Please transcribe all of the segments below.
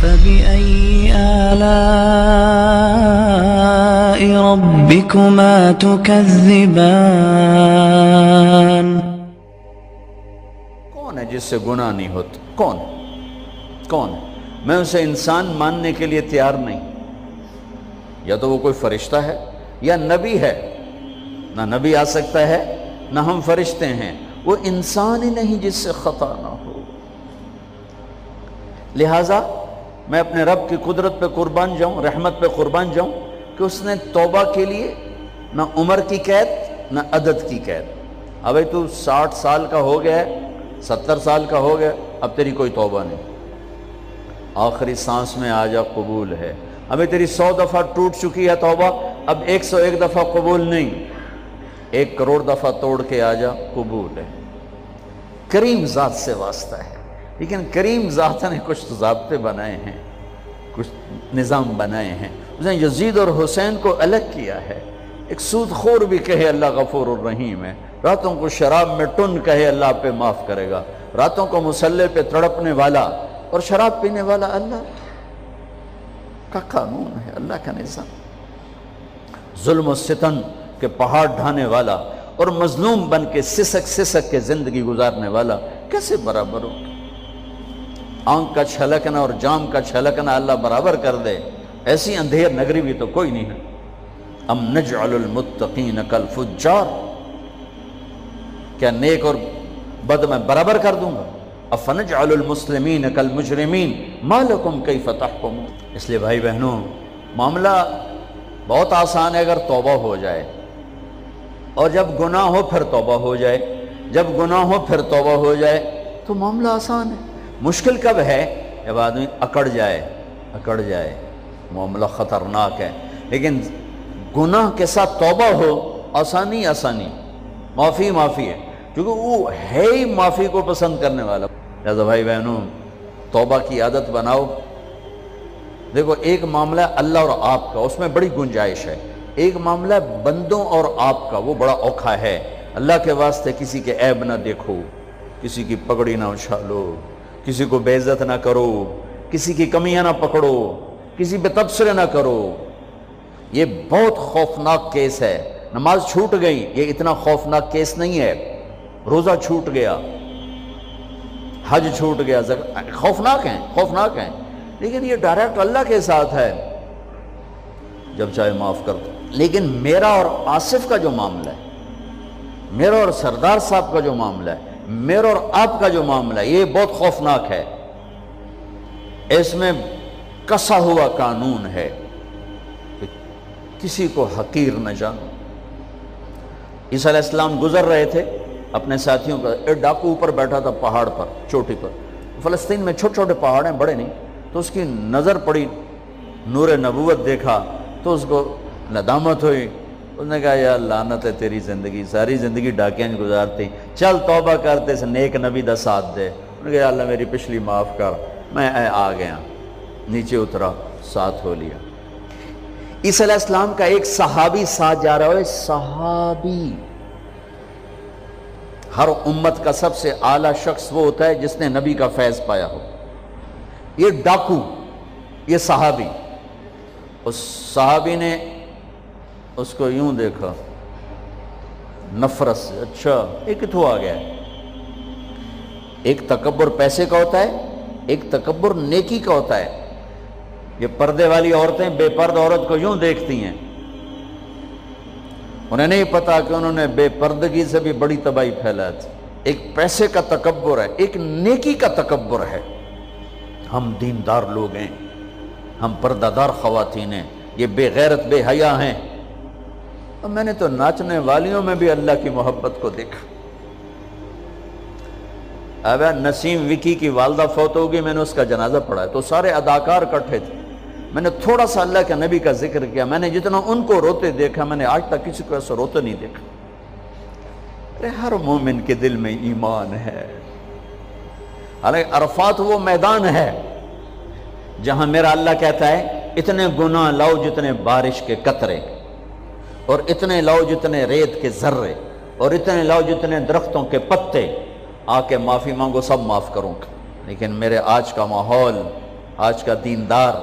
فبأي آلاء ربكما تكذبان؟ کون ہے جس سے گناہ نہیں ہوتا؟ کون کون؟ میں اسے انسان ماننے کے لیے تیار نہیں. یا تو وہ کوئی فرشتہ ہے یا نبی ہے. نہ نبی آ سکتا ہے نہ ہم فرشتے ہیں. وہ انسان ہی نہیں جس سے خطا نہ ہو. لہٰذا میں اپنے رب کی قدرت پہ قربان جاؤں، رحمت پہ قربان جاؤں کہ اس نے توبہ کے لیے نہ عمر کی قید نہ عدد کی قید. ابھی تو 60 سال کا ہو گیا ہے، 70 سال کا ہو گیا، اب تیری کوئی توبہ نہیں. آخری سانس میں آ جا، قبول ہے. ابھی تیری 100 دفعہ ٹوٹ چکی ہے توبہ، اب 101 دفعہ قبول نہیں، 1 کروڑ دفعہ توڑ کے آ جا، قبول ہے. کریم ذات سے واسطہ ہے. لیکن کریم ذات نے کچھ ضابطے بنائے ہیں، کچھ نظام بنائے ہیں. اس نے یزید اور حسین کو الگ کیا ہے. ایک سود خور بھی کہے اللہ غفور الرحیم ہے، راتوں کو شراب میں ٹن کہے اللہ پہ معاف کرے گا، راتوں کو مسلح پہ تڑپنے والا اور شراب پینے والا اللہ کا قانون ہے، اللہ کا نظام. ظلم و ستم کے پہاڑ ڈھانے والا اور مظلوم بن کے سسک سسک کے زندگی گزارنے والا کیسے برابر ہو؟ آنکھ کا چھلکنا اور جام کا چھلکنا اللہ برابر کر دے، ایسی اندھیر نگری بھی تو کوئی نہیں ہے. ام نجعل المتقین کالفجار، کیا نیک اور بد میں برابر کر دوں گا؟ افنجعل المسلمین کالمجرمین ما لکم کیف تحکمون. اس لیے بھائی بہنوں، معاملہ بہت آسان ہے اگر توبہ ہو جائے، اور جب گناہ ہو پھر توبہ ہو جائے. جب گناہ ہو پھر توبہ ہو جائے تو معاملہ آسان ہے. مشکل کب ہے؟ جب آدمی اکڑ جائے، معاملہ خطرناک ہے. لیکن گناہ کے ساتھ توبہ ہو، آسانی معافی ہے، کیونکہ وہ ہے ہی معافی کو پسند کرنے والا. لہذا بھائی بہنوں، توبہ کی عادت بناؤ. دیکھو، ایک معاملہ اللہ اور آپ کا، اس میں بڑی گنجائش ہے. ایک معاملہ بندوں اور آپ کا، وہ بڑا اوکھا ہے. اللہ کے واسطے کسی کے عیب نہ دیکھو، کسی کی پگڑی نہ اچھالو، کسی کو بے عزت نہ کرو، کسی کی کمیاں نہ پکڑو، کسی پہ تبصرے نہ کرو. یہ بہت خوفناک کیس ہے. نماز چھوٹ گئی، یہ اتنا خوفناک کیس نہیں ہے. روزہ چھوٹ گیا، حج چھوٹ گیا، خوفناک ہیں. لیکن یہ ڈائریکٹ اللہ کے ساتھ ہے، جب چاہے معاف کر دو. لیکن میرا اور آصف کا جو معاملہ ہے، میرا اور سردار صاحب کا جو معاملہ ہے، میرا اور آپ کا جو معاملہ ہے، یہ بہت خوفناک ہے. اس میں کسا ہوا قانون ہے کہ کسی کو حقیر نہ جانو. عیسیٰ علیہ السلام گزر رہے تھے اپنے ساتھیوں کا، ایک ڈاکو اوپر بیٹھا تھا پہاڑ پر، چوٹی پر. فلسطین میں چھوٹے چھوٹے پہاڑ ہیں، بڑے نہیں. تو اس کی نظر پڑی، نور نبوت دیکھا تو اس کو ندامت ہوئی. اس نے کہا یا لعنت ہے تیری زندگی، ساری زندگی ڈاکیاں گزارتی، چل توبہ کرتے سے نیک نبی دا ساتھ دے. انہوں نے کہا یا اللہ میری پچھلی معاف کر. میں آ گیا، نیچے اترا، ساتھ ہو لیا. عیسیٰ علیہ السلام کا ایک صحابی ساتھ جا رہا ہے. صحابی، ہر امت کا سب سے اعلیٰ شخص وہ ہوتا ہے جس نے نبی کا فیض پایا ہو. یہ ڈاکو، یہ صحابی. اس صحابی نے اس کو یوں دیکھا نفرت سے، اچھا یہ کتوں آ گیا ہے. ایک تکبر پیسے کا ہوتا ہے، ایک تکبر نیکی کا ہوتا ہے. یہ پردے والی عورتیں بے پردہ عورت کو یوں دیکھتی ہیں، انہیں نہیں پتا کہ انہوں نے بے پردگی سے بھی بڑی تباہی پھیلا تھی. ایک پیسے کا تکبر ہے، ایک نیکی کا تکبر ہے. ہم دیندار لوگ ہیں، ہم پردہ دار خواتین ہیں، یہ بے غیرت بے حیا ہیں. اور میں نے تو ناچنے والیوں میں بھی اللہ کی محبت کو دیکھا. اب نسیم وکی کی والدہ فوت ہوگی، میں نے اس کا جنازہ پڑھا ہے تو سارے اداکار اکٹھے تھے. میں نے تھوڑا سا اللہ کے نبی کا ذکر کیا. میں نے جتنا ان کو روتے دیکھا، میں نے آج تک کسی کو ایسا روتے نہیں دیکھا. ارے ہر مومن کے دل میں ایمان ہے. حالانکہ عرفات وہ میدان ہے جہاں میرا اللہ کہتا ہے اتنے گناہ لاؤ جتنے بارش کے قطرے، اور اتنے لاؤ جتنے ریت کے ذرے، اور اتنے لاؤ جتنے درختوں کے پتے، آ کے معافی مانگو، سب معاف کروں گا. لیکن میرے آج کا ماحول آج کا دیندار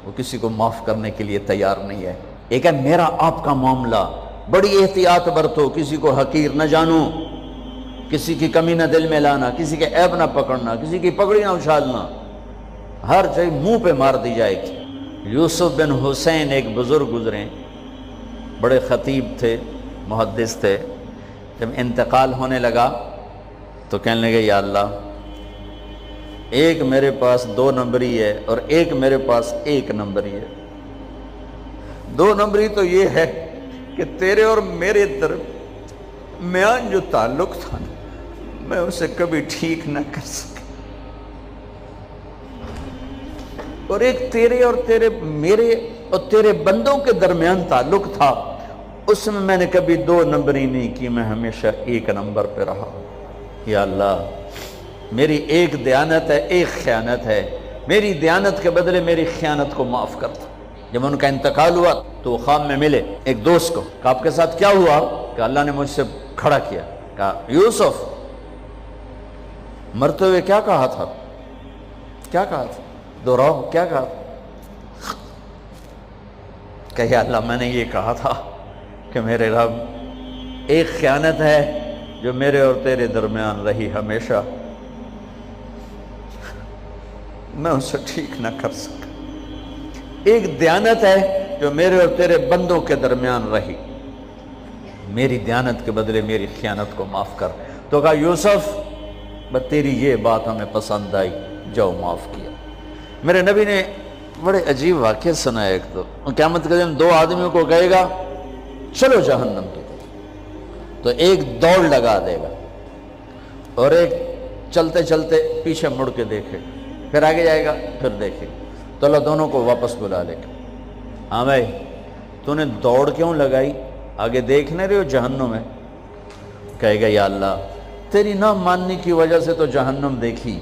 وہ کسی کو معاف کرنے کے لیے تیار نہیں ہے۔ ایک ہے میرا آپ کا معاملہ، بڑی احتیاط برتو، کسی کو حقیر نہ جانو، کسی کی کمی نہ دل میں لانا، کسی کے عیب نہ پکڑنا، کسی کی پگڑی نہ اچھالنا، ہر چیز منہ پہ مار دی جائے گی۔ یوسف بن حسین ایک بزرگ گزرے، بڑے خطیب تھے، محدث تھے، جب انتقال ہونے لگا تو کہنے لگے یا اللہ، ایک میرے پاس 2 نمبری ہے اور ایک میرے پاس 1 نمبری ہے۔ 2 نمبری تو یہ ہے کہ تیرے اور میرے درمیان جو تعلق تھا نا، میں اسے کبھی ٹھیک نہ کر سکا، اور ایک تیرے اور میرے اور تیرے بندوں کے درمیان تعلق تھا، اس میں نے کبھی 2 نمبری نہیں کی، میں ہمیشہ 1 نمبر پہ رہا۔ یا اللہ، میری ایک دیانت ہے، ایک خیانت ہے، میری دیانت کے بدلے میری خیانت کو معاف کر دو۔ جب ان کا انتقال ہوا تو وہ خواب میں ملے ایک دوست کو، کہ آپ کے ساتھ کیا ہوا؟ کہ اللہ نے مجھ سے کھڑا کیا، کہا یوسف مرتے ہوئے کیا کہا تھا؟ کیا کہا تھا؟ دوہراؤ، کیا کہا تھا؟ کہ یا اللہ، میں نے یہ کہا تھا کہ میرے رب، ایک خیانت ہے جو میرے اور تیرے درمیان رہی ہمیشہ، میں اسے ٹھیک نہ کر سکا، ایک دیانت ہے جو میرے اور تیرے بندوں کے درمیان رہی، میری دیانت کے بدلے میری خیانت کو معاف کر۔ تو کہا یوسف، بس تیری یہ بات ہمیں پسند آئی، جاؤ معاف کیا۔ میرے نبی نے بڑے عجیب واقعہ سنا ہے۔ ایک تو قیامت کے دن 2 آدمیوں کو کہے گا چلو جہنم کی طرف، تو ایک دوڑ لگا دے گا اور ایک چلتے چلتے پیچھے مڑ کے دیکھے، پھر آگے جائے گا، پھر دیکھے، تو اللہ دونوں کو واپس بلا لے گا۔ ہاں بھائی، تو نے دوڑ کیوں لگائی؟ آگے دیکھ نہیں رہے ہو جہنم ہے؟ کہے گا یا اللہ، تیری نہ ماننے کی وجہ سے تو جہنم دیکھی،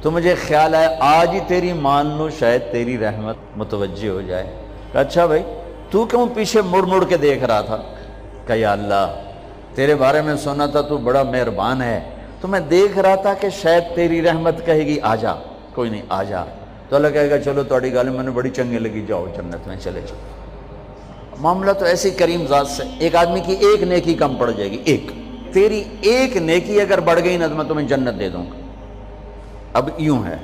تو مجھے خیال آیا آج ہی تیری مان لوں، شاید تیری رحمت متوجہ ہو جائے۔ کہا اچھا بھائی، تو کیوں پیچھے مڑ مڑ کے دیکھ رہا تھا؟ کہ یا اللہ، تیرے بارے میں سنا تھا تو بڑا مہربان ہے، تو میں دیکھ رہا تھا کہ شاید تیری رحمت کہے گی آ جا۔ کوئی نہیں، آ جا۔ تو اللہ کہے گا چلو تھوڑی گل میں نے بڑی چنگی لگی، جاؤ جنت میں چلے جاؤ۔ معاملہ تو ایسی کریم ذات سے، ایک آدمی کی ایک نیکی کم پڑ جائے گی، ایک، تیری ایک نیکی اگر بڑھ گئی نا تو میں تمہیں جنت دے دوں گا۔ اب یوں ہے،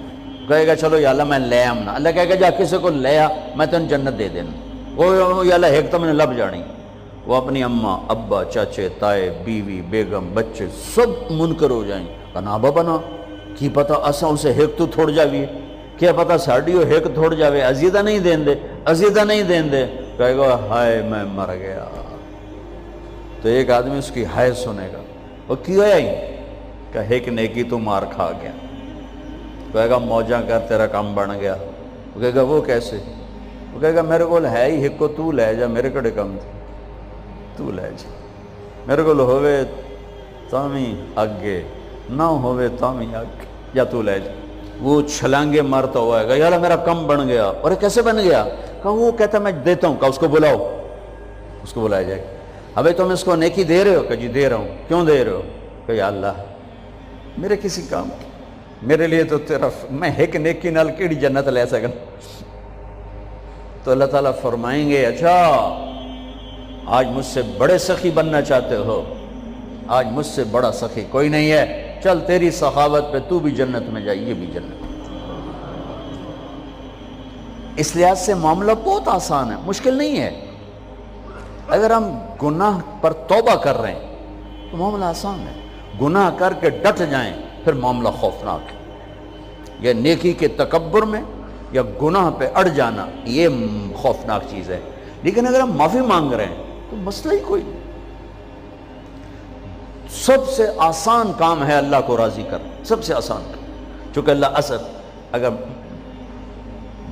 کہے گا چلو یا اللہ میں لے آم نا، اللہ کہے گا جا کسی کو لے آ، میں تمہیں جنت دے دینا۔ وہ یا اللہ ایک تو میں نے لب جانی، وہ اپنی اماں، ابا، چاچے، تائے، بیوی، بیگم، بچے سب منکر ہو جائیں۔ کہنا بابا نا کی پتہ اساں اسے ایک تو تھوڑ جاوی، کیا پتہ ساڑی وہ ایک تھوڑ جاوے، عزیدہ نہیں دین دے، عزیدہ نہیں دین دے۔ کہے گا ہائے میں مر گیا۔ تو ایک آدمی اس کی ہائے سنے گا، وہ کیوں ہے کہ ایک نیکی تو مار کھا گیا۔ کہے گا موجاں کر، تیرا کام بن گیا۔ وہ کہے گا وہ کیسے؟ وہ کہے گا میرے کو ہے ہی ایک کو، تو لے جا، میرے کڑے کم تھے، تو لے جا، میرے کو ہوئے تامی اگے، نہ ہوئے تامی اگے، یا تو لے جا۔ وہ چھلانگے مارتا ہوا ہے گا یا اللہ میرا کم بن گیا۔ اور کیسے بن گیا؟ کہا وہ کہتا میں دیتا ہوں۔ کہا اس کو بلاؤ، اس کو بلایا جائے۔ ابھی تم اس کو نیکی دے رہے ہو؟ کہ جی دے رہا ہوں۔ کیوں دے رہے ہو؟ کہ یا اللہ میرے کسی کام کی، میرے لیے تو تیرا، میں ایک نیکی نال کیڑی جنت لے سکن۔ تو اللہ تعالیٰ فرمائیں گے اچھا آج مجھ سے بڑے سخی بننا چاہتے ہو؟ آج مجھ سے بڑا سخی کوئی نہیں ہے، چل تیری سخاوت پہ تو بھی جنت میں جائے، یہ بھی جنت۔ اس لحاظ سے معاملہ بہت آسان ہے، مشکل نہیں ہے۔ اگر ہم گناہ پر توبہ کر رہے ہیں تو معاملہ آسان ہے، گناہ کر کے ڈٹ جائیں پھر معاملہ خوفناک ہے۔ یا نیکی کے تکبر میں یا گناہ پہ اڑ جانا یہ خوفناک چیز ہے۔ لیکن اگر ہم معافی مانگ رہے ہیں تو مسئلہ ہی کوئی نہیں۔ سب سے آسان کام ہے اللہ کو راضی کر، سب سے آسان کام۔ چونکہ اللہ اگر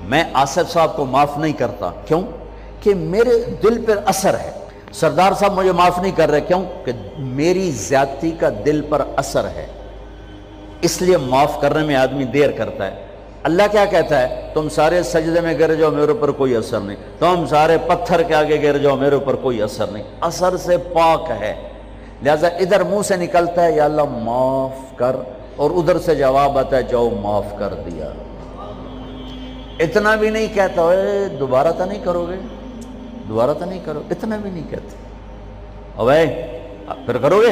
میں آصف صاحب کو معاف نہیں کرتا، کیوں کہ میرے دل پر اثر ہے۔ سردار صاحب مجھے معاف نہیں کر رہے، کیوں کہ میری زیادتی کا دل پر اثر ہے، اس لیے معاف کرنے میں آدمی دیر کرتا ہے۔ اللہ کیا کہتا ہے؟ تم سارے سجدے میں گر جاؤ، میرے اوپر کوئی اثر نہیں، تم سارے پتھر کے آگے گر جاؤ، میرے اوپر کوئی اثر نہیں، اثر سے پاک ہے۔ لہذا ادھر منہ سے نکلتا ہے یا اللہ معاف کر، اور ادھر سے جواب آتا ہے جاؤ معاف کر دیا۔ اتنا بھی نہیں کہتا اے دوبارہ تو نہیں کرو گے، دوبارہ تو نہیں کرو، اتنا بھی نہیں کہتے، اوے پھر کرو گے،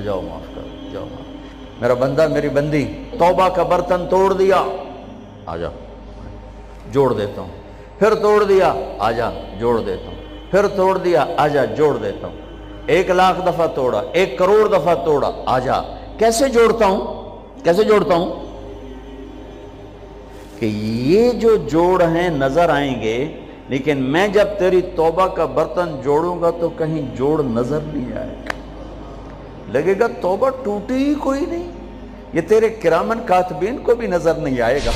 جاؤ معاف کرو، جاؤ معاف، میرا بندہ میری بندی توبہ کا برتن توڑ دیا، آ جا جوڑ دیتا ہوں، پھر توڑ دیا، آ جا جوڑ دیتا ہوں، پھر توڑ دیا، آ جا جوڑ دیتا ہوں، 1,00,000 دفعہ توڑا، 1 کروڑ دفعہ توڑا، آ جا، کیسے جوڑتا ہوں، کیسے جوڑتا ہوں؟ کہ یہ جو جوڑ ہیں نظر آئیں گے، لیکن میں جب تیری توبہ کا برتن جوڑوں گا تو کہیں جوڑ نظر نہیں آئے گا، لگے گا توبہ ٹوٹی ہی کوئی نہیں، یہ تیرے کرامن کاتبین کو بھی نظر نہیں آئے گا۔